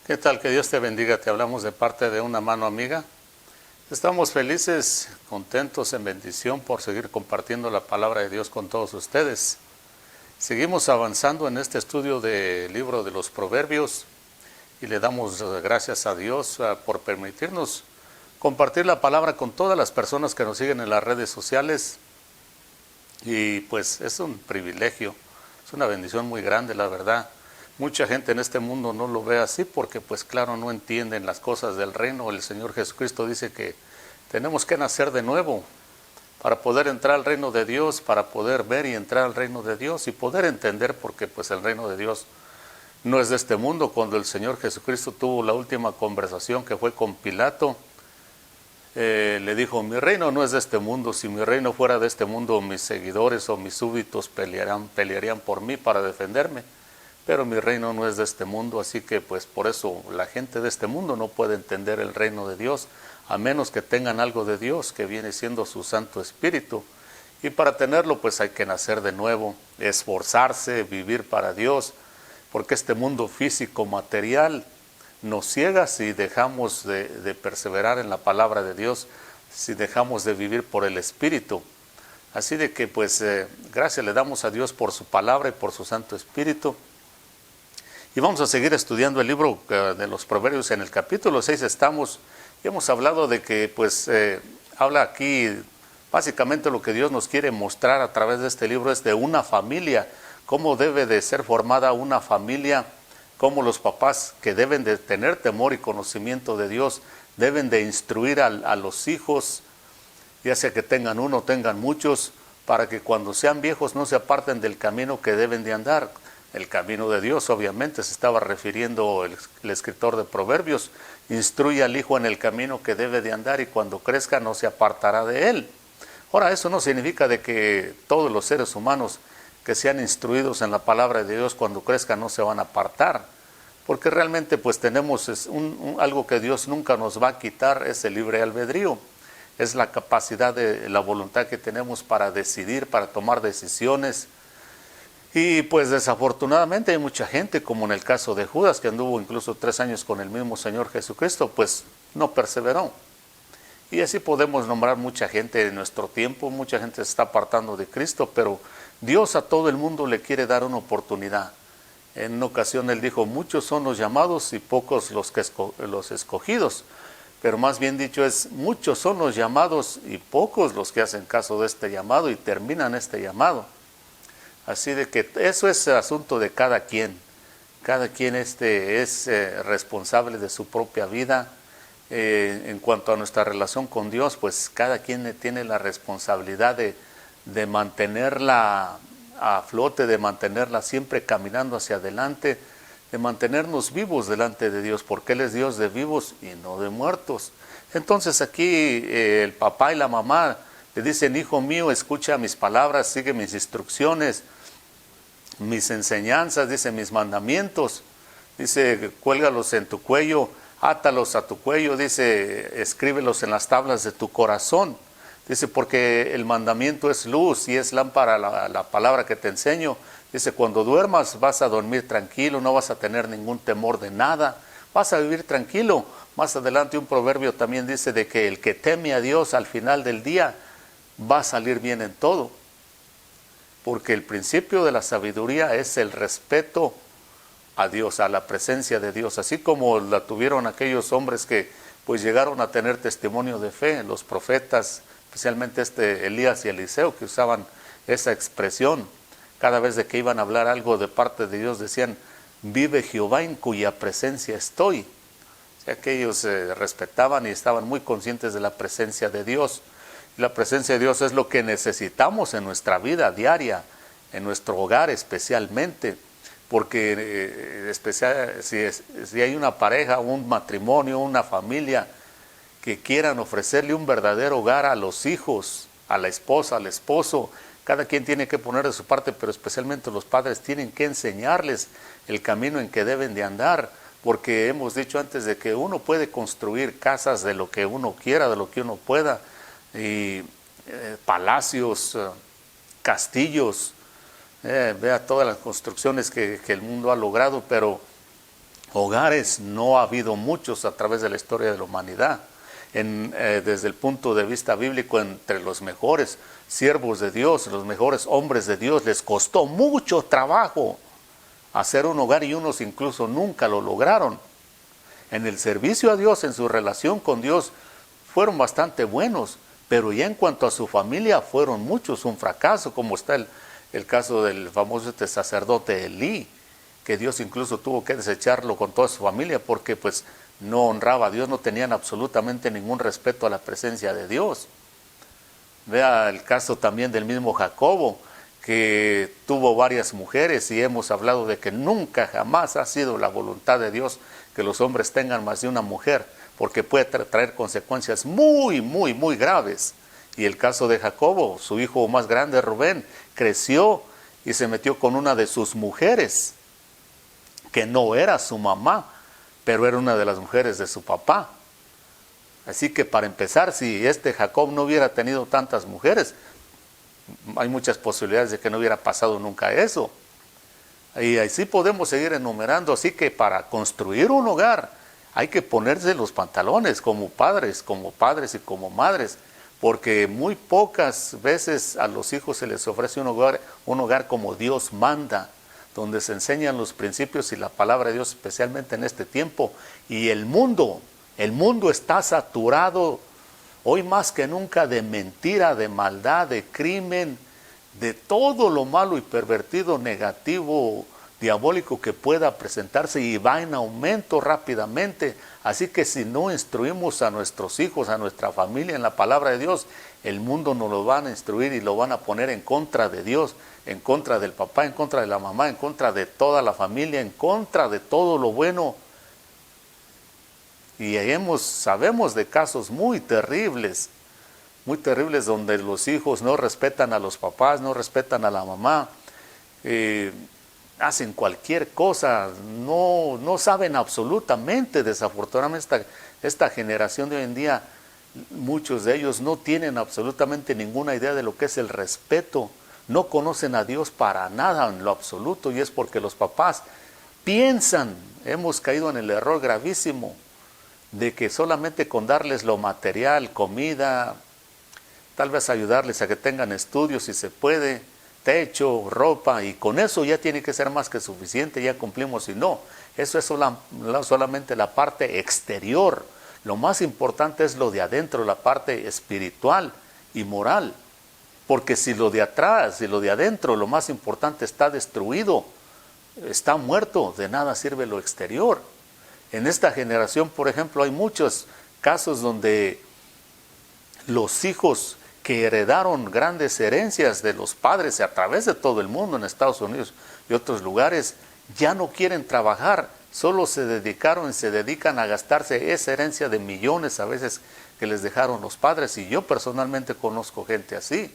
¿Qué tal? Que Dios te bendiga. Te hablamos de parte de una mano amiga. Estamos felices, contentos, en bendición por seguir compartiendo la palabra de Dios con todos ustedes. Seguimos avanzando en este estudio del libro de los Proverbios y le damos gracias a Dios por permitirnos compartir la palabra con todas las personas que nos siguen en las redes sociales. Y pues es un privilegio, es una bendición muy grande, la verdad. Mucha gente en este mundo no lo ve así porque pues claro no entienden las cosas del reino. El Señor Jesucristo dice que tenemos que nacer de nuevo para poder entrar al reino de Dios, para poder ver y entrar al reino de Dios y poder entender, porque pues el reino de Dios no es de este mundo. Cuando el Señor Jesucristo tuvo la última conversación que fue con Pilato, le dijo: mi reino no es de este mundo. Si mi reino fuera de este mundo, mis seguidores o mis súbditos pelearían por mí para defenderme. Pero mi reino no es de este mundo, así que pues por eso la gente de este mundo no puede entender el reino de Dios, a menos que tengan algo de Dios, que viene siendo su Santo Espíritu. Y para tenerlo pues hay que nacer de nuevo, esforzarse, vivir para Dios, porque este mundo físico, material, nos ciega si dejamos de perseverar en la palabra de Dios, si dejamos de vivir por el Espíritu. Así de que pues gracias le damos a Dios por su palabra y por su Santo Espíritu. Y vamos a seguir estudiando el libro de los Proverbios. En el capítulo 6 estamos, y hemos hablado de que pues habla aquí básicamente lo que Dios nos quiere mostrar a través de este libro es de una familia, cómo debe de ser formada una familia, cómo los papás que deben de tener temor y conocimiento de Dios deben de instruir a los hijos, ya sea que tengan uno o tengan muchos, para que cuando sean viejos no se aparten del camino que deben de andar. El camino de Dios, obviamente, se estaba refiriendo el escritor de Proverbios. Instruye al hijo en el camino que debe de andar y cuando crezca no se apartará de él. Ahora, eso no significa de que todos los seres humanos que sean instruidos en la palabra de Dios cuando crezcan no se van a apartar. Porque realmente pues tenemos algo que Dios nunca nos va a quitar, es el libre albedrío. Es la capacidad de la voluntad que tenemos para decidir, para tomar decisiones. Y pues desafortunadamente hay mucha gente, como en el caso de Judas, que anduvo incluso 3 años con el mismo Señor Jesucristo, pues no perseveró. Y así podemos nombrar mucha gente en nuestro tiempo, mucha gente se está apartando de Cristo, pero Dios a todo el mundo le quiere dar una oportunidad. En una ocasión Él dijo: muchos son los llamados y pocos los escogidos. Pero más bien dicho es: muchos son los llamados y pocos los que hacen caso de este llamado y terminan este llamado. Así de que eso es asunto de cada quien. Cada quien es responsable de su propia vida. En cuanto a nuestra relación con Dios, pues cada quien tiene la responsabilidad de mantenerla a flote, de mantenerla siempre caminando hacia adelante, de mantenernos vivos delante de Dios, porque Él es Dios de vivos y no de muertos. Entonces aquí el papá y la mamá le dicen: hijo mío, escucha mis palabras, sigue mis instrucciones, mis enseñanzas, dice, mis mandamientos, dice, cuélgalos en tu cuello, átalos a tu cuello, dice, escríbelos en las tablas de tu corazón, dice, porque el mandamiento es luz y es lámpara la palabra que te enseño, dice, cuando duermas vas a dormir tranquilo, no vas a tener ningún temor de nada, vas a vivir tranquilo. Más adelante un proverbio también dice de que el que teme a Dios al final del día va a salir bien en todo. Porque el principio de la sabiduría es el respeto a Dios, a la presencia de Dios, así como la tuvieron aquellos hombres que pues llegaron a tener testimonio de fe, los profetas, especialmente Elías y Eliseo, que usaban esa expresión. Cada vez de que iban a hablar algo de parte de Dios decían: vive Jehová en cuya presencia estoy. O sea que ellos respetaban y estaban muy conscientes de la presencia de Dios. La presencia de Dios es lo que necesitamos en nuestra vida diaria, en nuestro hogar especialmente, porque si hay una pareja, un matrimonio, una familia que quieran ofrecerle un verdadero hogar a los hijos, a la esposa, al esposo, cada quien tiene que poner de su parte, pero especialmente los padres tienen que enseñarles el camino en que deben de andar, porque hemos dicho antes de que uno puede construir casas de lo que uno quiera, de lo que uno pueda, y palacios, castillos, vea todas las construcciones que el mundo ha logrado, pero Hogares no ha habido muchos a través de la historia de la humanidad. Desde el punto de vista bíblico, entre los mejores siervos de Dios, los mejores hombres de Dios, les costó mucho trabajo hacer un hogar y unos incluso nunca lo lograron. En el servicio a Dios, en su relación con Dios, fueron bastante buenos, pero ya en cuanto a su familia fueron muchos un fracaso, como está el caso del famoso sacerdote Elí, que Dios incluso tuvo que desecharlo con toda su familia porque pues no honraba a Dios, no tenían absolutamente ningún respeto a la presencia de Dios. Vea el caso también del mismo Jacobo, que tuvo varias mujeres, y hemos hablado de que nunca jamás ha sido la voluntad de Dios que los hombres tengan más de una mujer, porque puede traer consecuencias muy, muy, muy graves. Y el caso de Jacobo, su hijo más grande, Rubén, creció y se metió con una de sus mujeres, que no era su mamá, pero era una de las mujeres de su papá. Así que para empezar, si Jacob no hubiera tenido tantas mujeres, hay muchas posibilidades de que no hubiera pasado nunca eso. Y así podemos seguir enumerando. Así que para construir un hogar hay que ponerse los pantalones como padres y como madres, porque muy pocas veces a los hijos se les ofrece un hogar como Dios manda, donde se enseñan los principios y la palabra de Dios, especialmente en este tiempo. Y el mundo está saturado hoy más que nunca de mentira, de maldad, de crimen, de todo lo malo y pervertido, negativo, diabólico que pueda presentarse, y va en aumento rápidamente. Así que si no instruimos a nuestros hijos, a nuestra familia en la palabra de Dios, el mundo nos lo van a instruir y lo van a poner en contra de Dios, en contra del papá, en contra de la mamá, en contra de toda la familia, en contra de todo lo bueno. Y sabemos de casos muy terribles donde los hijos no respetan a los papás, no respetan a la mamá, hacen cualquier cosa, no saben absolutamente. Desafortunadamente esta generación de hoy en día, muchos de ellos no tienen absolutamente ninguna idea de lo que es el respeto, no conocen a Dios para nada en lo absoluto, y es porque los papás piensan, hemos caído en el error gravísimo de que solamente con darles lo material, comida, tal vez ayudarles a que tengan estudios si se puede, techo, ropa, y con eso ya tiene que ser más que suficiente, ya cumplimos. Y no, eso es solamente la parte exterior. Lo más importante es lo de adentro, la parte espiritual y moral, porque si lo de atrás, si lo de adentro, lo más importante está destruido, está muerto, de nada sirve lo exterior. En esta generación, por ejemplo, hay muchos casos donde los hijos que heredaron grandes herencias de los padres a través de todo el mundo, en Estados Unidos y otros lugares, ya no quieren trabajar, solo se dedican a gastarse esa herencia de millones a veces que les dejaron los padres. Y yo personalmente conozco gente así.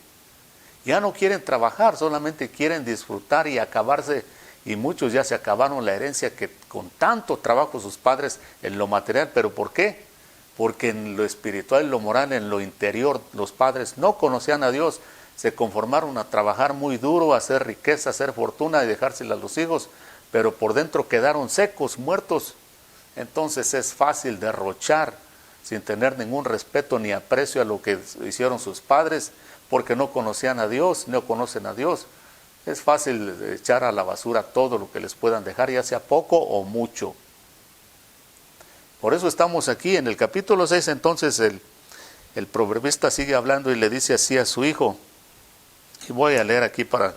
Ya no quieren trabajar, solamente quieren disfrutar y acabarse. Y muchos ya se acabaron la herencia que con tanto trabajo sus padres en lo material. ¿Pero por qué? Porque en lo espiritual, en lo moral, en lo interior, los padres no conocían a Dios, se conformaron a trabajar muy duro, a hacer riqueza, a hacer fortuna y dejársela a los hijos, pero por dentro quedaron secos, muertos. Entonces es fácil derrochar sin tener ningún respeto ni aprecio a lo que hicieron sus padres, porque no conocían a Dios, no conocen a Dios. Es fácil echar a la basura todo lo que les puedan dejar, ya sea poco o mucho. Por eso estamos aquí en el capítulo 6. Entonces el proverbista sigue hablando y le dice así a su hijo. Y voy a leer aquí para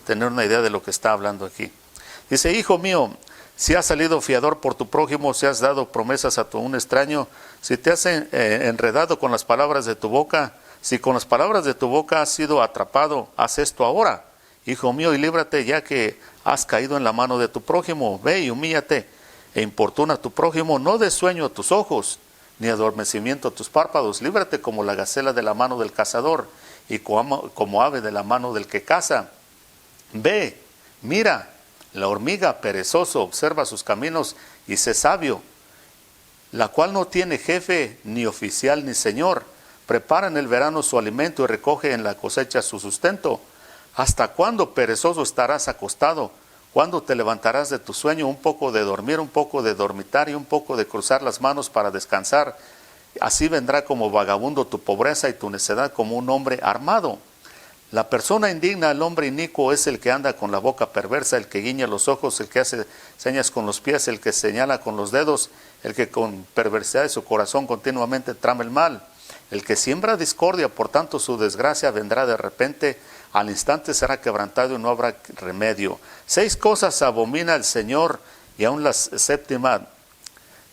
tener una idea de lo que está hablando aquí. Dice: hijo mío, si has salido fiador por tu prójimo, si has dado promesas a un extraño, si te has enredado con las palabras de tu boca, si con las palabras de tu boca has sido atrapado, haz esto ahora, hijo mío, y líbrate, ya que has caído en la mano de tu prójimo. Ve y humíllate e importuna a tu prójimo, no des sueño a tus ojos, ni adormecimiento a tus párpados. Líbrate como la gacela de la mano del cazador, y como ave de la mano del que caza. Ve, mira, la hormiga, perezoso, observa sus caminos y sé sabio, la cual no tiene jefe, ni oficial, ni señor. Prepara en el verano su alimento y recoge en la cosecha su sustento. ¿Hasta cuándo, perezoso, estarás acostado, ¿Cuándo te levantarás de tu sueño? Un poco de dormir, un poco de dormitar y un poco de cruzar las manos para descansar. Así vendrá como vagabundo tu pobreza y tu necedad como un hombre armado. La persona indigna, el hombre inicuo, es el que anda con la boca perversa, el que guiña los ojos, el que hace señas con los pies, el que señala con los dedos, el que con perversidad de su corazón continuamente trama el mal. El que siembra discordia, por tanto su desgracia vendrá de repente, al instante será quebrantado y no habrá remedio. 6 cosas abomina el Señor y aún la séptima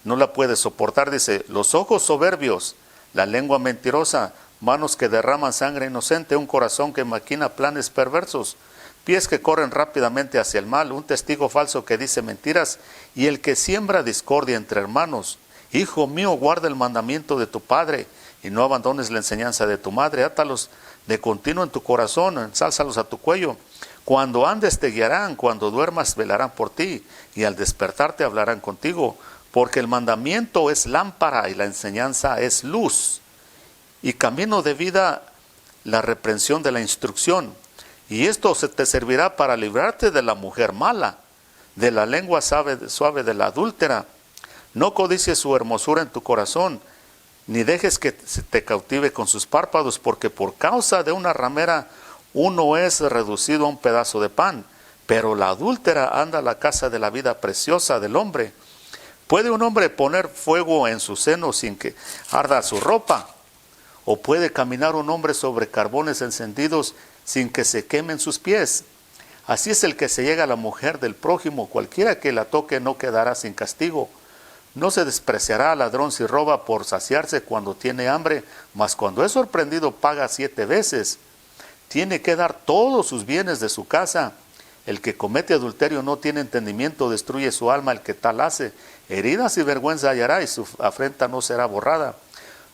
no la puede soportar. Dice, los ojos soberbios, la lengua mentirosa, manos que derraman sangre inocente, un corazón que maquina planes perversos, pies que corren rápidamente hacia el mal, un testigo falso que dice mentiras y el que siembra discordia entre hermanos. Hijo mío, guarda el mandamiento de tu padre y no abandones la enseñanza de tu madre. Átalos de continuo en tu corazón, ensálzalos a tu cuello. Cuando andes te guiarán, cuando duermas velarán por ti y al despertarte hablarán contigo. Porque el mandamiento es lámpara y la enseñanza es luz. Y camino de vida la reprensión de la instrucción. Y esto te servirá para librarte de la mujer mala, de la lengua suave de la adúltera. No codicies su hermosura en tu corazón, ni dejes que te cautive con sus párpados, porque por causa de una ramera uno es reducido a un pedazo de pan, pero la adúltera anda a la casa de la vida preciosa del hombre. ¿Puede un hombre poner fuego en su seno sin que arda su ropa? ¿O puede caminar un hombre sobre carbones encendidos sin que se quemen sus pies? Así es el que se llega a la mujer del prójimo, cualquiera que la toque no quedará sin castigo. No se despreciará al ladrón si roba por saciarse cuando tiene hambre, mas cuando es sorprendido paga 7 veces. Tiene que dar todos sus bienes de su casa. El que comete adulterio no tiene entendimiento, destruye su alma el que tal hace. Heridas y vergüenza hallará y su afrenta no será borrada.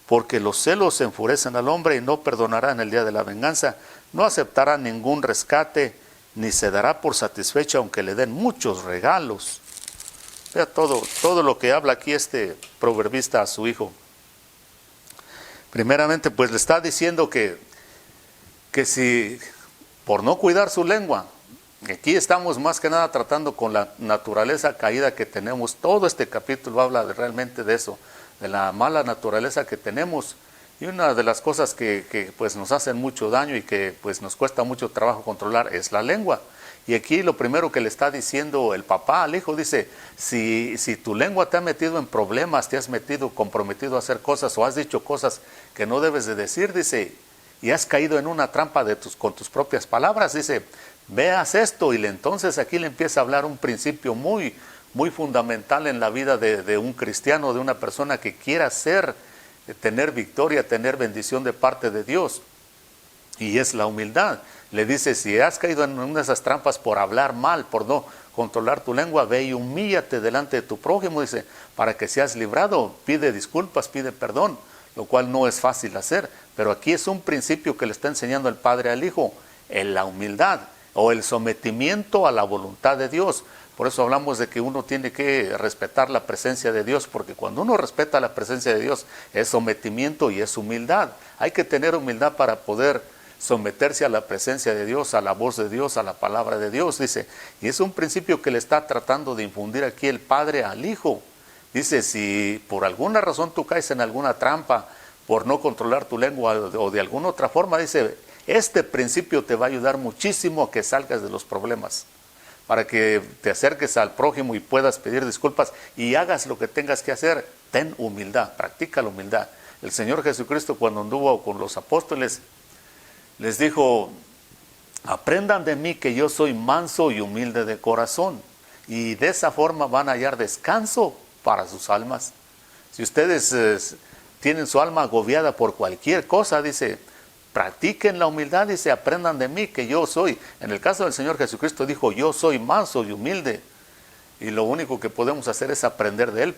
Porque los celos enfurecen al hombre y no perdonará en el día de la venganza. No aceptará ningún rescate, ni se dará por satisfecho aunque le den muchos regalos. Vea todo lo que habla aquí este proverbista a su hijo. Primeramente, pues le está diciendo que si por no cuidar su lengua, aquí estamos más que nada tratando con la naturaleza caída que tenemos. Todo este capítulo habla realmente de eso, de la mala naturaleza que tenemos. Y una de las cosas que pues nos hacen mucho daño y que pues nos cuesta mucho trabajo controlar es la lengua. Y aquí lo primero que le está diciendo el papá al hijo, dice, si tu lengua te ha metido en problemas, te has comprometido a hacer cosas o has dicho cosas que no debes de decir, dice, y has caído en una trampa con tus propias palabras, dice, veas esto. Y entonces aquí le empieza a hablar un principio muy, muy fundamental en la vida de un cristiano, de una persona que quiera tener victoria, tener bendición de parte de Dios. Y es la humildad. Le dice, si has caído en una de esas trampas por hablar mal, por no controlar tu lengua, ve y humíllate delante de tu prójimo, dice, para que seas librado, pide disculpas, pide perdón, lo cual no es fácil hacer, pero aquí es un principio que le está enseñando el padre al hijo, en la humildad o el sometimiento a la voluntad de Dios. Por eso hablamos de que uno tiene que respetar la presencia de Dios, porque cuando uno respeta la presencia de Dios es sometimiento y es humildad. Hay que tener humildad para poder someterse a la presencia de Dios, a la voz de Dios, a la palabra de Dios, dice. Y es un principio que le está tratando de infundir aquí el padre al hijo. Dice, si por alguna razón tú caes en alguna trampa por no controlar tu lengua o de alguna otra forma, dice, este principio te va a ayudar muchísimo a que salgas de los problemas, para que te acerques al prójimo y puedas pedir disculpas y hagas lo que tengas que hacer. Ten humildad, practica la humildad. El Señor Jesucristo, cuando anduvo con los apóstoles, les dijo, aprendan de mí que yo soy manso y humilde de corazón, y de esa forma van a hallar descanso para sus almas. Si ustedes tienen su alma agobiada por cualquier cosa, dice, practiquen la humildad, dice, aprendan de mí que yo soy. En el caso del Señor Jesucristo dijo, yo soy manso y humilde. Y lo único que podemos hacer es aprender de Él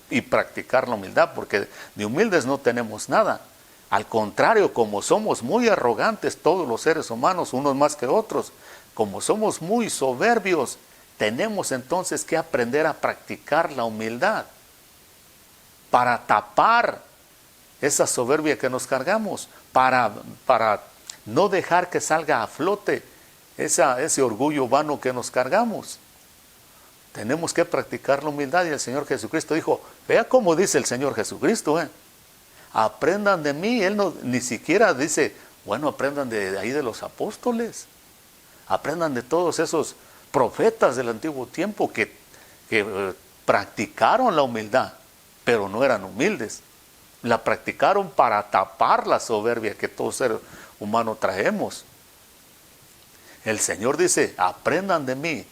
y practicar la humildad, porque de humildes no tenemos nada. Al contrario, como somos muy arrogantes todos los seres humanos, unos más que otros, como somos muy soberbios, tenemos entonces que aprender a practicar la humildad para tapar esa soberbia que nos cargamos, para no dejar que salga a flote ese orgullo vano que nos cargamos. Tenemos que practicar la humildad, y el Señor Jesucristo dijo, vea cómo dice el Señor Jesucristo, aprendan de mí. Él no, ni siquiera dice, bueno, aprendan de ahí de los apóstoles, aprendan de todos esos profetas del antiguo tiempo que practicaron la humildad, pero no eran humildes. La practicaron para tapar la soberbia que todo ser humano traemos. El Señor dice, aprendan de mí,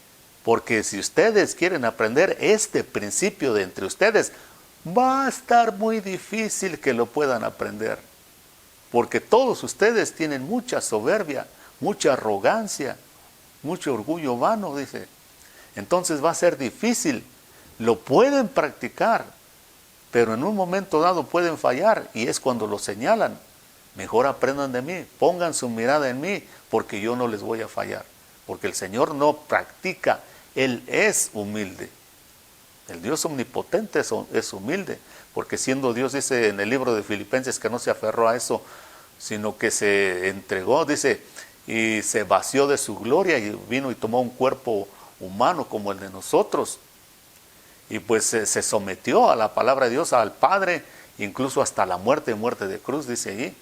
porque si ustedes quieren aprender este principio de entre ustedes, va a estar muy difícil que lo puedan aprender, porque todos ustedes tienen mucha soberbia, mucha arrogancia, mucho orgullo vano, dice. Entonces va a ser difícil. Lo pueden practicar, pero en un momento dado pueden fallar, y es cuando lo señalan. Mejor aprendan de mí, pongan su mirada en mí, porque yo no les voy a fallar. Porque el Señor no practica, Él es humilde. El Dios omnipotente es humilde, porque siendo Dios, dice en el libro de Filipenses, que no se aferró a eso, sino que se entregó, dice, y se vació de su gloria y vino y tomó un cuerpo humano como el de nosotros. Y pues se sometió a la palabra de Dios, al Padre, incluso hasta la muerte de cruz, dice allí.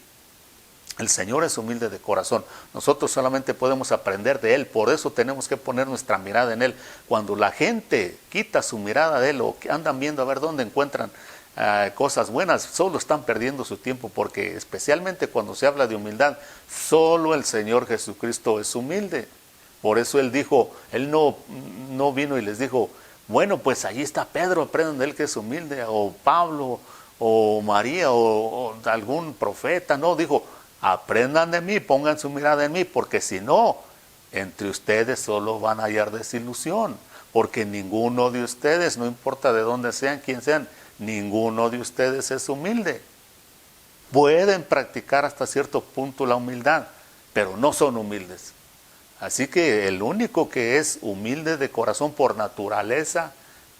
El Señor es humilde de corazón. Nosotros solamente podemos aprender de Él, por eso tenemos que poner nuestra mirada en Él. Cuando la gente quita su mirada de Él, o que andan viendo a ver dónde encuentran cosas buenas, solo están perdiendo su tiempo, porque especialmente cuando se habla de humildad, solo el Señor Jesucristo es humilde. Por eso Él dijo, Él no vino y les dijo, bueno, pues allí está Pedro, aprendan de él que es humilde, o Pablo, o María, o algún profeta. No, dijo, aprendan de mí, pongan su mirada en mí, porque si no, entre ustedes solo van a hallar desilusión, porque ninguno de ustedes, no importa de dónde sean, quién sean, ninguno de ustedes es humilde. Pueden practicar hasta cierto punto la humildad, pero no son humildes. Así que el único que es humilde de corazón por naturaleza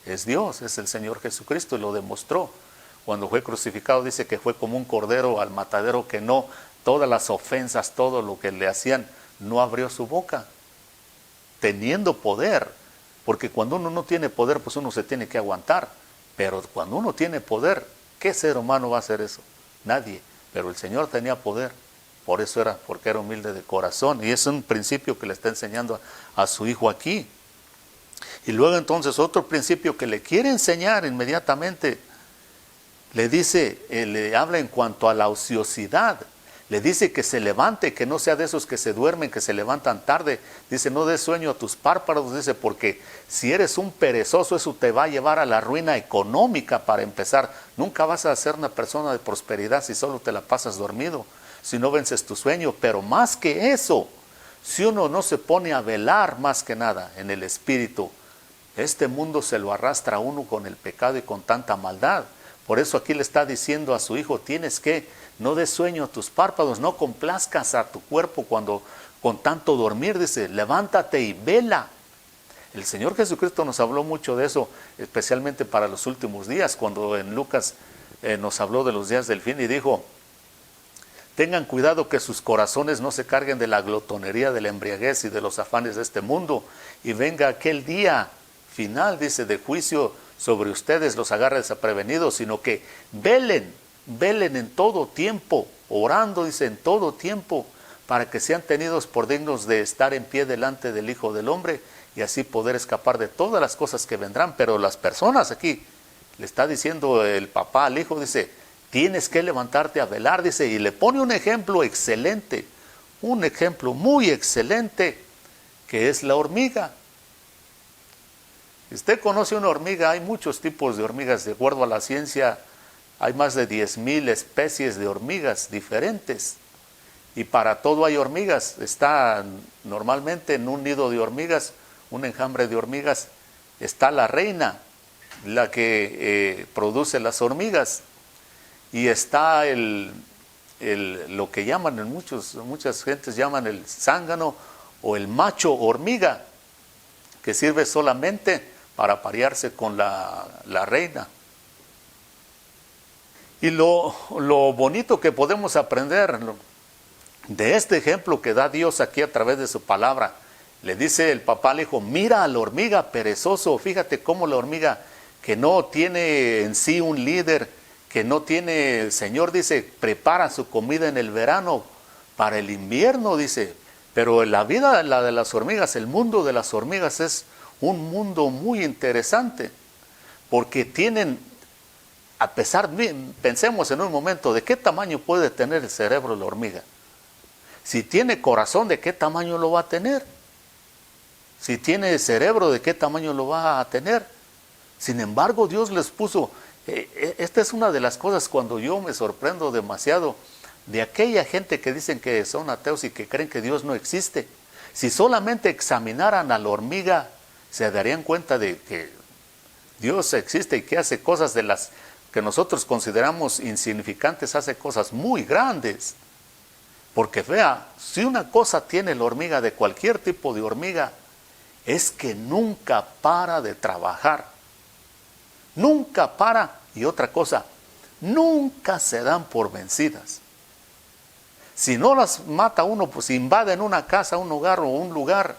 es Dios, es el Señor Jesucristo, y lo demostró. Cuando fue crucificado dice que fue como un cordero al matadero, que no, todas las ofensas, todo lo que le hacían, no abrió su boca, teniendo poder. Porque cuando uno no tiene poder, pues uno se tiene que aguantar. Pero cuando uno tiene poder, ¿qué ser humano va a hacer eso? Nadie. Pero el Señor tenía poder. Por eso era, porque era humilde de corazón. Y es un principio que le está enseñando a su hijo aquí. Y luego entonces otro principio que le quiere enseñar inmediatamente, le dice, le habla en cuanto a la ociosidad. Le dice que se levante, que no sea de esos que se duermen, que se levantan tarde. Dice, no des sueño a tus párpados, dice, porque si eres un perezoso, eso te va a llevar a la ruina económica para empezar. Nunca vas a ser una persona de prosperidad si solo te la pasas dormido, si no vences tu sueño. Pero más que eso, si uno no se pone a velar más que nada en el espíritu, este mundo se lo arrastra a uno con el pecado y con tanta maldad. Por eso aquí le está diciendo a su hijo, tienes que, no des sueño a tus párpados, no complazcas a tu cuerpo cuando con tanto dormir, dice, levántate y vela. El Señor Jesucristo nos habló mucho de eso, especialmente para los últimos días, cuando en Lucas nos habló de los días del fin y dijo, tengan cuidado que sus corazones no se carguen de la glotonería, de la embriaguez y de los afanes de este mundo, y venga aquel día final, dice, de juicio sobre ustedes, los agarre desprevenidos, sino que velen en todo tiempo, orando, dice, en todo tiempo, para que sean tenidos por dignos de estar en pie delante del Hijo del Hombre, y así poder escapar de todas las cosas que vendrán. Pero las personas aquí, le está diciendo el papá al hijo, dice, tienes que levantarte a velar, dice, y le pone un ejemplo excelente, un ejemplo muy excelente, que es la hormiga. Si usted conoce una hormiga, hay muchos tipos de hormigas, de acuerdo a la ciencia, hay más de 10,000 especies de hormigas diferentes. Y para todo hay hormigas. Está normalmente en un nido de hormigas, un enjambre de hormigas, está la reina, la que produce las hormigas. Y está lo que llaman, muchas gentes llaman el zángano o el macho hormiga, que sirve solamente para parearse con la reina. Y lo bonito que podemos aprender de este ejemplo que da Dios aquí a través de su palabra, Le dice el papá al hijo, mira a la hormiga, perezoso, fíjate cómo la hormiga que no tiene en sí un líder, que no tiene, el Señor dice, prepara su comida en el verano, para el invierno, dice. Pero la vida, la de las hormigas, el mundo de las hormigas es un mundo muy interesante, porque tienen, a pesar, pensemos en un momento, ¿de qué tamaño puede tener el cerebro de la hormiga? Si tiene corazón, ¿de qué tamaño lo va a tener? Si tiene cerebro, ¿de qué tamaño lo va a tener? Sin embargo, Dios les puso, esta es una de las cosas cuando yo me sorprendo demasiado de aquella gente que dicen que son ateos y que creen que Dios no existe. Si solamente examinaran a la hormiga, se darían cuenta de que Dios existe y que hace cosas de las que nosotros consideramos insignificantes, hace cosas muy grandes. Porque vea, si una cosa tiene la hormiga, de cualquier tipo de hormiga, es que nunca para de trabajar. Nunca para. Y otra cosa, nunca se dan por vencidas. Si no las mata uno, pues invaden una casa, un hogar o un lugar,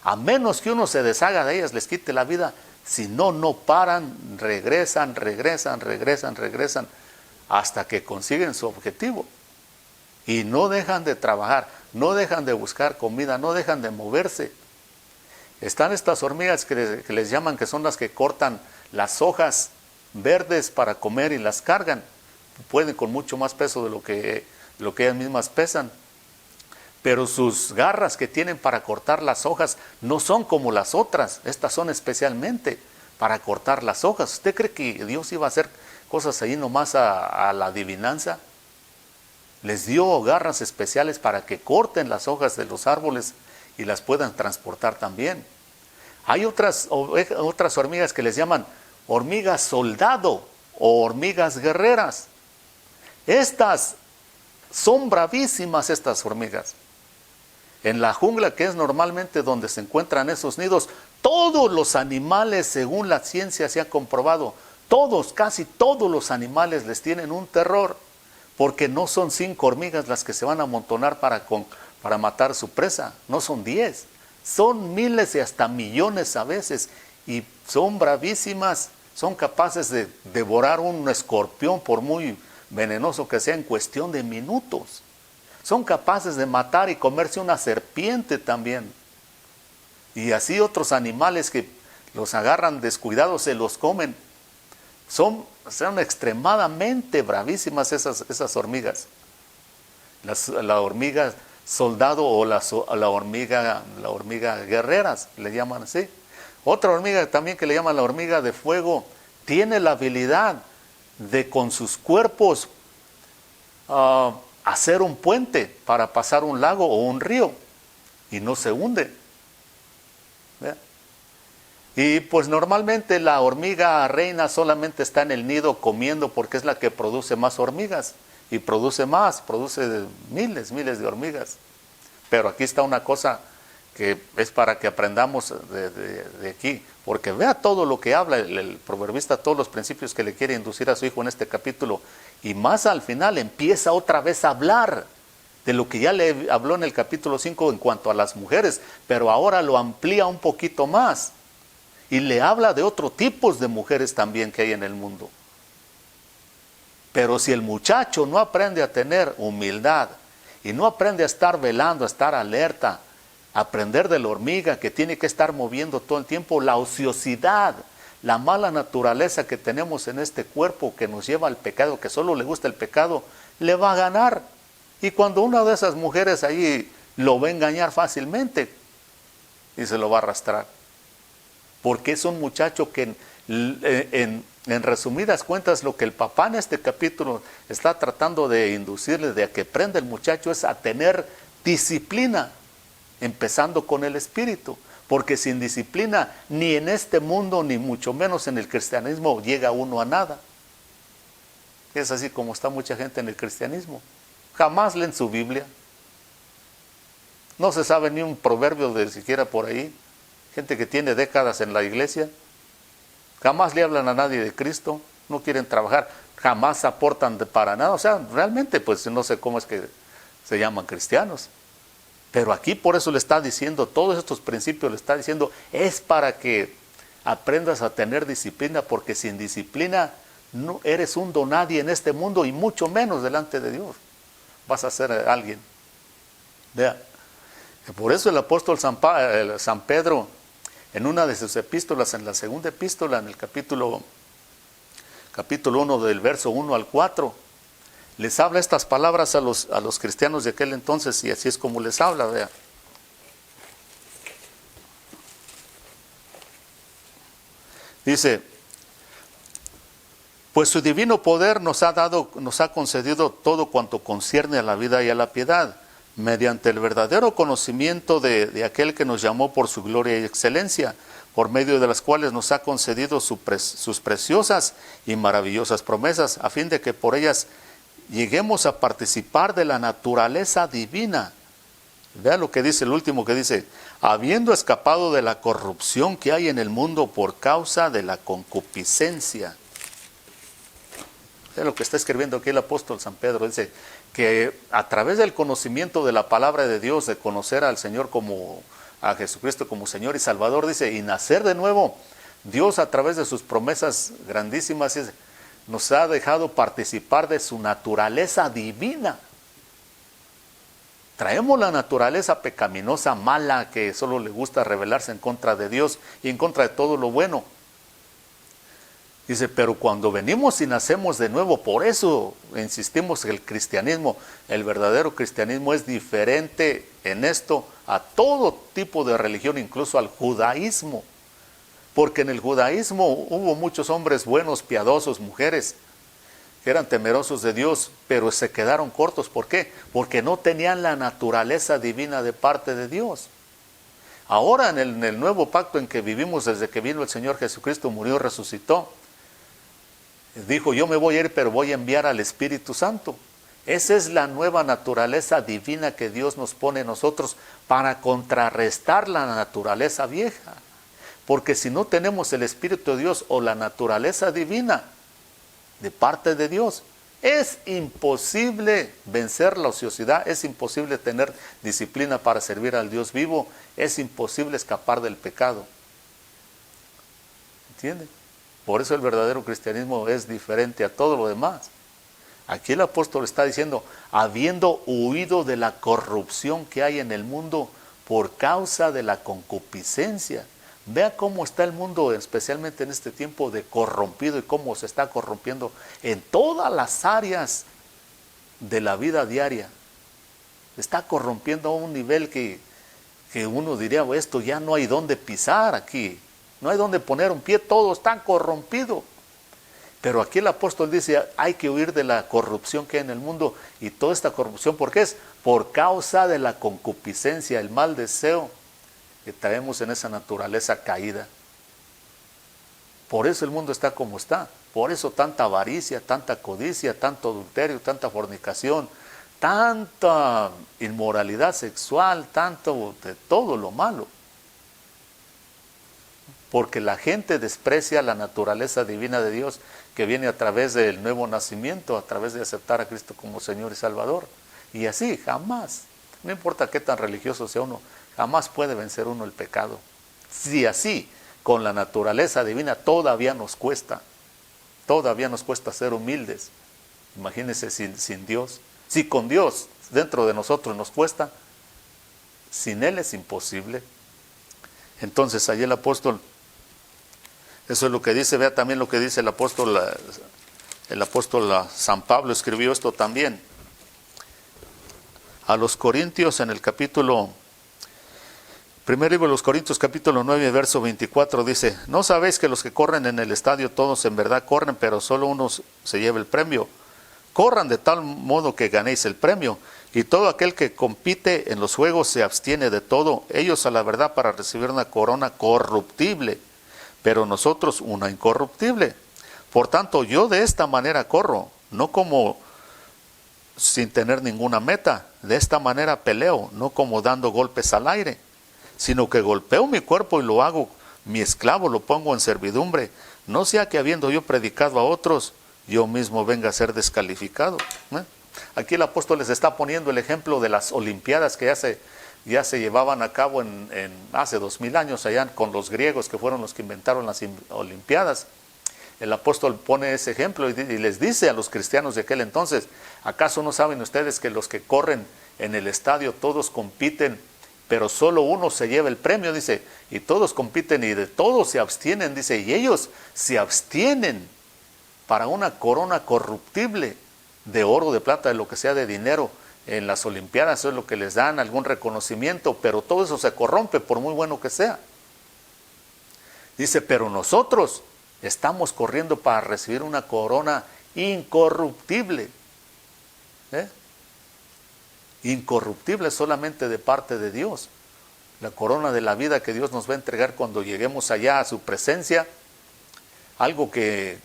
a menos que uno se deshaga de ellas, les quite la vida. Si no, no paran, regresan, hasta que consiguen su objetivo. Y no dejan de trabajar, no dejan de buscar comida, no dejan de moverse. Están estas hormigas que les llaman, que son las que cortan las hojas verdes para comer y las cargan. Pueden con mucho más peso de lo que ellas mismas pesan. Pero sus garras que tienen para cortar las hojas no son como las otras. Estas son especialmente para cortar las hojas. ¿Usted cree que Dios iba a hacer cosas ahí nomás a la adivinanza? Les dio garras especiales para que corten las hojas de los árboles y las puedan transportar también. Hay otras hormigas que les llaman hormigas soldado o hormigas guerreras. Estas son bravísimas, estas hormigas. En la jungla, que es normalmente donde se encuentran esos nidos, todos los animales, según la ciencia se ha comprobado, casi todos los animales les tienen un terror, porque no son 5 hormigas las que se van a amontonar para matar su presa, no son 10, son miles y hasta millones a veces, y son bravísimas, son capaces de devorar un escorpión, por muy venenoso que sea, en cuestión de minutos. Son capaces de matar y comerse una serpiente también. Y así otros animales que los agarran descuidados se los comen. Son extremadamente bravísimas esas hormigas. La hormiga soldado o la hormiga guerreras, le llaman así. Otra hormiga también que le llaman la hormiga de fuego, tiene la habilidad de con sus cuerpos hacer un puente para pasar un lago o un río y no se hunde. ¿Ve? Y pues normalmente la hormiga reina solamente está en el nido comiendo porque es la que produce más hormigas y produce miles de hormigas. Pero aquí está una cosa que es para que aprendamos de aquí, porque vea todo lo que habla el proverbista, todos los principios que le quiere inducir a su hijo en este capítulo, y más al final empieza otra vez a hablar de lo que ya le habló en el capítulo 5 en cuanto a las mujeres, pero ahora lo amplía un poquito más y le habla de otros tipos de mujeres también que hay en el mundo. Pero si el muchacho no aprende a tener humildad y no aprende a estar velando, a estar alerta, aprender de la hormiga que tiene que estar moviendo todo el tiempo, la ociosidad, la mala naturaleza que tenemos en este cuerpo que nos lleva al pecado, que solo le gusta el pecado, le va a ganar. Y cuando una de esas mujeres ahí lo va a engañar fácilmente y se lo va a arrastrar. Porque es un muchacho que en resumidas cuentas lo que el papá en este capítulo está tratando de inducirle, de que aprenda el muchacho, es a tener disciplina, empezando con el espíritu, porque sin disciplina ni en este mundo ni mucho menos en el cristianismo llega uno a nada. Es así como está mucha gente en el cristianismo, jamás leen su Biblia, no se sabe ni un proverbio de siquiera por ahí, gente que tiene décadas en la iglesia, jamás le hablan a nadie de Cristo, no quieren trabajar, jamás aportan para nada, o sea, realmente pues no sé cómo es que se llaman cristianos. Pero aquí por eso le está diciendo, todos estos principios le está diciendo, es para que aprendas a tener disciplina, porque sin disciplina no eres un donadie en este mundo y mucho menos delante de Dios. Vas a ser alguien. Vea, por eso el apóstol San Pedro, en una de sus epístolas, en la segunda epístola, en el capítulo 1 del verso 1 al 4, les habla estas palabras a los cristianos de aquel entonces, y así es como les habla, vea. Dice, pues su divino poder nos ha concedido todo cuanto concierne a la vida y a la piedad, mediante el verdadero conocimiento de aquel que nos llamó por su gloria y excelencia, por medio de las cuales nos ha concedido sus preciosas y maravillosas promesas, a fin de que por ellas lleguemos a participar de la naturaleza divina. Vea lo que dice el último, que dice, habiendo escapado de la corrupción que hay en el mundo por causa de la concupiscencia. Vea lo que está escribiendo aquí el apóstol San Pedro, dice que a través del conocimiento de la palabra de Dios, de conocer al Señor a Jesucristo como Señor y Salvador, dice, y nacer de nuevo, Dios a través de sus promesas grandísimas, dice, nos ha dejado participar de su naturaleza divina. Traemos la naturaleza pecaminosa, mala, que solo le gusta rebelarse en contra de Dios y en contra de todo lo bueno. Dice, pero cuando venimos y nacemos de nuevo, por eso insistimos que el cristianismo, el verdadero cristianismo es diferente en esto a todo tipo de religión, incluso al judaísmo. Porque en el judaísmo hubo muchos hombres buenos, piadosos, mujeres que eran temerosos de Dios, pero se quedaron cortos. ¿Por qué? Porque no tenían la naturaleza divina de parte de Dios. Ahora en el nuevo pacto en que vivimos desde que vino el Señor Jesucristo, murió, resucitó, dijo, yo me voy a ir, pero voy a enviar al Espíritu Santo. Esa es la nueva naturaleza divina que Dios nos pone en nosotros para contrarrestar la naturaleza vieja. Porque si no tenemos el Espíritu de Dios o la naturaleza divina de parte de Dios, es imposible vencer la ociosidad, es imposible tener disciplina para servir al Dios vivo, es imposible escapar del pecado. ¿Entienden? Por eso el verdadero cristianismo es diferente a todo lo demás. Aquí el apóstol está diciendo, habiendo huido de la corrupción que hay en el mundo por causa de la concupiscencia. Vea cómo está el mundo, especialmente en este tiempo de corrompido, y cómo se está corrompiendo en todas las áreas de la vida diaria. Está corrompiendo a un nivel que uno diría, esto ya no hay dónde pisar aquí, no hay dónde poner un pie, todo está corrompido. Pero aquí el apóstol dice, hay que huir de la corrupción que hay en el mundo, y toda esta corrupción, ¿por qué es? Por causa de la concupiscencia, el mal deseo que traemos en esa naturaleza caída. Por eso el mundo está como está, por eso tanta avaricia, tanta codicia, tanto adulterio, tanta fornicación, tanta inmoralidad sexual, tanto de todo lo malo. Porque la gente desprecia la naturaleza divina de Dios que viene a través del nuevo nacimiento, a través de aceptar a Cristo como Señor y Salvador. Y así, jamás, no importa qué tan religioso sea uno, jamás puede vencer uno el pecado. Si así, con la naturaleza divina, todavía nos cuesta ser humildes. Imagínense sin Dios. Si con Dios dentro de nosotros nos cuesta, sin Él es imposible. Entonces, allí el apóstol, eso es lo que dice, vea también lo que dice el apóstol San Pablo, escribió esto también. A los Corintios en el primer libro de los Corintios, capítulo 9, verso 24, dice, ¿no sabéis que los que corren en el estadio todos en verdad corren, pero solo uno se lleva el premio? Corran de tal modo que ganéis el premio, y todo aquel que compite en los juegos se abstiene de todo, ellos a la verdad para recibir una corona corruptible, pero nosotros una incorruptible. Por tanto, yo de esta manera corro, no como sin tener ninguna meta, de esta manera peleo, no como dando golpes al aire, sino que golpeo mi cuerpo y lo hago mi esclavo, lo pongo en servidumbre, no sea que habiendo yo predicado a otros, yo mismo venga a ser descalificado. Aquí el apóstol les está poniendo el ejemplo de las olimpiadas que ya se ya se llevaban a cabo hace 2000 años allá con los griegos, que fueron los que inventaron las Olimpiadas. El apóstol pone ese ejemplo y les dice a los cristianos de aquel entonces: ¿acaso no saben ustedes que los que corren en el estadio todos compiten, pero solo uno se lleva el premio? Dice, y todos compiten y de todos se abstienen, dice, y ellos se abstienen para una corona corruptible de oro, de plata, de lo que sea, de dinero. En las Olimpiadas eso es lo que les dan, algún reconocimiento, pero todo eso se corrompe por muy bueno que sea. Dice, pero nosotros estamos corriendo para recibir una corona incorruptible. Incorruptible solamente de parte de Dios. La corona de la vida que Dios nos va a entregar cuando lleguemos allá a su presencia. Algo que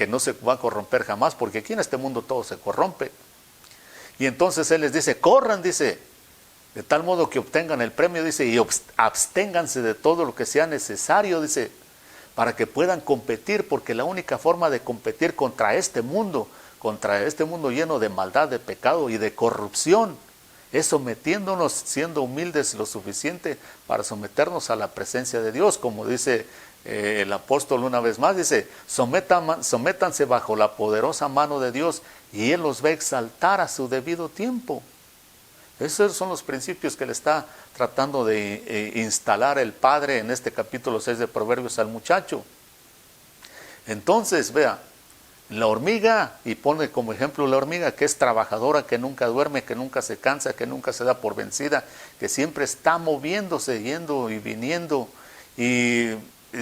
no se va a corromper jamás, porque aquí en este mundo todo se corrompe. Y entonces Él les dice, corran, dice, de tal modo que obtengan el premio, dice, y absténganse de todo lo que sea necesario, dice, para que puedan competir, porque la única forma de competir contra este mundo lleno de maldad, de pecado y de corrupción, es sometiéndonos, siendo humildes lo suficiente para someternos a la presencia de Dios, como dice el apóstol una vez más, dice, sométanse bajo la poderosa mano de Dios y Él los va a exaltar a su debido tiempo. Esos son los principios que le está tratando de instalar el Padre en este capítulo 6 de Proverbios al muchacho. Entonces, vea, la hormiga, y pone como ejemplo la hormiga, que es trabajadora, que nunca duerme, que nunca se cansa, que nunca se da por vencida, que siempre está moviéndose, yendo y viniendo, y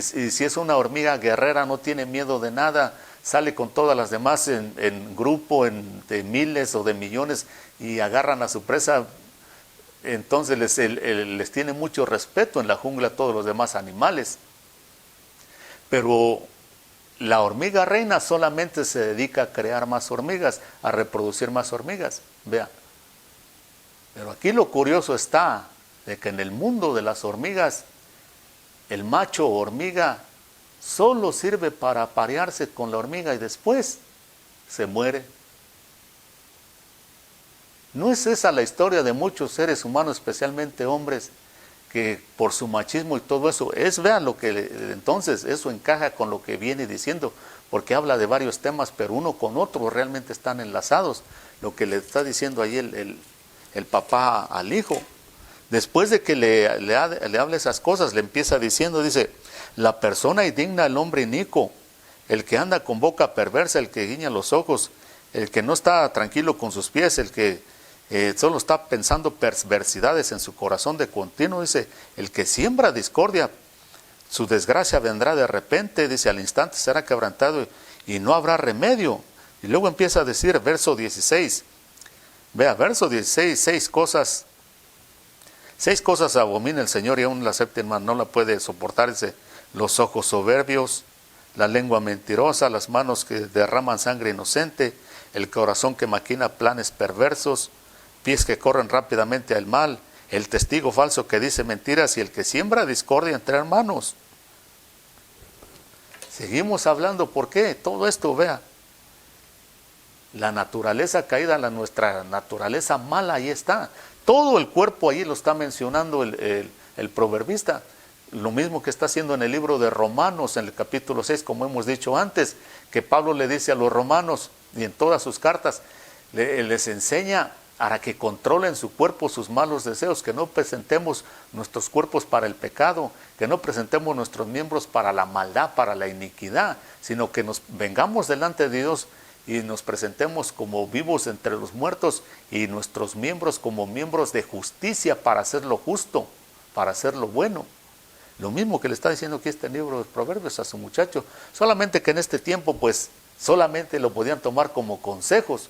si es una hormiga guerrera, no tiene miedo de nada, sale con todas las demás en grupo, de miles o de millones, y agarran a su presa. Entonces les tiene mucho respeto en la jungla a todos los demás animales. Pero la hormiga reina solamente se dedica a crear más hormigas, a reproducir más hormigas. Vea. Pero aquí lo curioso está de que en el mundo de las hormigas, el macho hormiga solo sirve para aparearse con la hormiga y después se muere. ¿No es esa la historia de muchos seres humanos, especialmente hombres, que por su machismo y todo eso, vean lo que entonces eso encaja con lo que viene diciendo, porque habla de varios temas, pero uno con otro realmente están enlazados, lo que le está diciendo ahí el papá al hijo. Después de que le hable esas cosas, le empieza diciendo, dice, la persona indigna, el hombre inicuo, el que anda con boca perversa, el que guiña los ojos, el que no está tranquilo con sus pies, el que solo está pensando perversidades en su corazón de continuo, dice, el que siembra discordia, su desgracia vendrá de repente, dice, al instante será quebrantado y no habrá remedio. Y luego empieza a decir, verso 16, vea, verso 16, seis cosas abomina el Señor y aún la séptima no la puede soportar, dice, los ojos soberbios, la lengua mentirosa, las manos que derraman sangre inocente, el corazón que maquina planes perversos, pies que corren rápidamente al mal, el testigo falso que dice mentiras y el que siembra discordia entre hermanos. Seguimos hablando, ¿por qué? Todo esto, vea, la naturaleza caída, nuestra naturaleza mala, ahí está. Todo el cuerpo ahí lo está mencionando el proverbista. Lo mismo que está haciendo en el libro de Romanos, en el capítulo 6, como hemos dicho antes, que Pablo le dice a los romanos, y en todas sus cartas, les enseña para que controlen su cuerpo, sus malos deseos, que no presentemos nuestros cuerpos para el pecado, que no presentemos nuestros miembros para la maldad, para la iniquidad, sino que nos vengamos delante de Dios y nos presentemos como vivos entre los muertos y nuestros miembros como miembros de justicia para hacer lo justo, para hacer lo bueno. Lo mismo que le está diciendo aquí este libro de Proverbios a su muchacho, solamente que en este tiempo pues solamente lo podían tomar como consejos.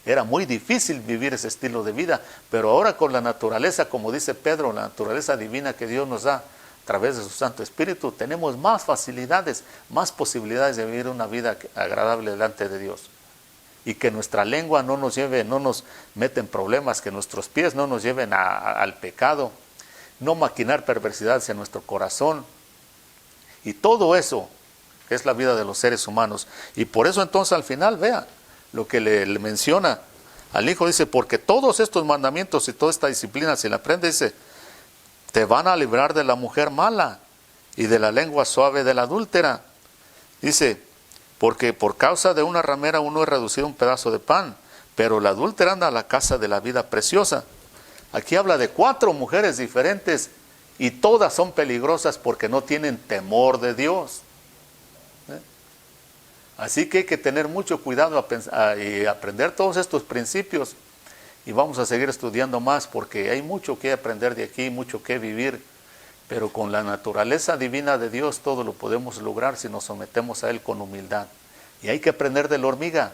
Era muy difícil vivir ese estilo de vida, pero ahora con la naturaleza, como dice Pedro, la naturaleza divina que Dios nos da a través de su Santo Espíritu, tenemos más facilidades, más posibilidades de vivir una vida agradable delante de Dios. Y que nuestra lengua no nos lleve, no nos mete en problemas, que nuestros pies no nos lleven al pecado, no maquinar perversidades en nuestro corazón. Y todo eso es la vida de los seres humanos. Y por eso entonces al final, vea, lo que le menciona, al hijo, dice, porque todos estos mandamientos y toda esta disciplina, si la aprendes, dice, te van a librar de la mujer mala y de la lengua suave de la adúltera. Dice, porque por causa de una ramera uno es reducido a un pedazo de pan, pero la adúltera anda a la casa de la vida preciosa. Aquí habla de 4 mujeres diferentes y todas son peligrosas porque no tienen temor de Dios. Así que hay que tener mucho cuidado y aprender todos estos principios. Y vamos a seguir estudiando más porque hay mucho que aprender de aquí, mucho que vivir. Pero con la naturaleza divina de Dios todo lo podemos lograr si nos sometemos a Él con humildad. Y hay que aprender de la hormiga.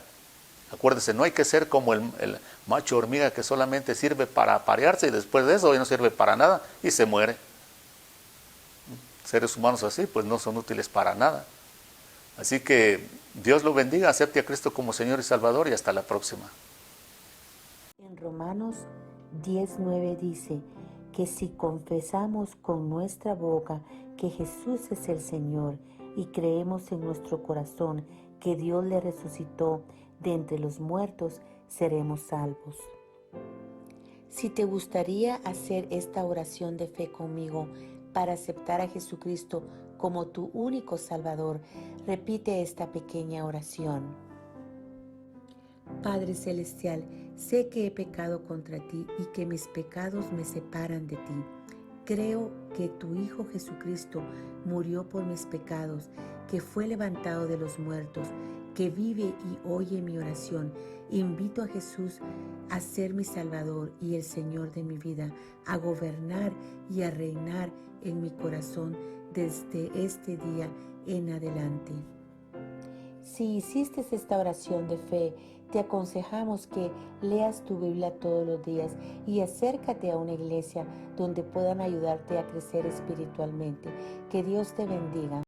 Acuérdense, no hay que ser como el macho hormiga que solamente sirve para aparearse y después de eso ya no sirve para nada y se muere. Seres humanos así pues no son útiles para nada. Así que Dios lo bendiga, acepte a Cristo como Señor y Salvador y hasta la próxima. En Romanos 10:9 dice que si confesamos con nuestra boca que Jesús es el Señor y creemos en nuestro corazón que Dios le resucitó de entre los muertos, seremos salvos. Si te gustaría hacer esta oración de fe conmigo para aceptar a Jesucristo como tu único Salvador, repite esta pequeña oración. Padre Celestial, sé que he pecado contra ti y que mis pecados me separan de ti. Creo que tu Hijo Jesucristo murió por mis pecados, que fue levantado de los muertos, que vive y oye mi oración. Invito a Jesús a ser mi Salvador y el Señor de mi vida, a gobernar y a reinar en mi corazón desde este día en adelante. Si hiciste esta oración de fe, te aconsejamos que leas tu Biblia todos los días y acércate a una iglesia donde puedan ayudarte a crecer espiritualmente. Que Dios te bendiga.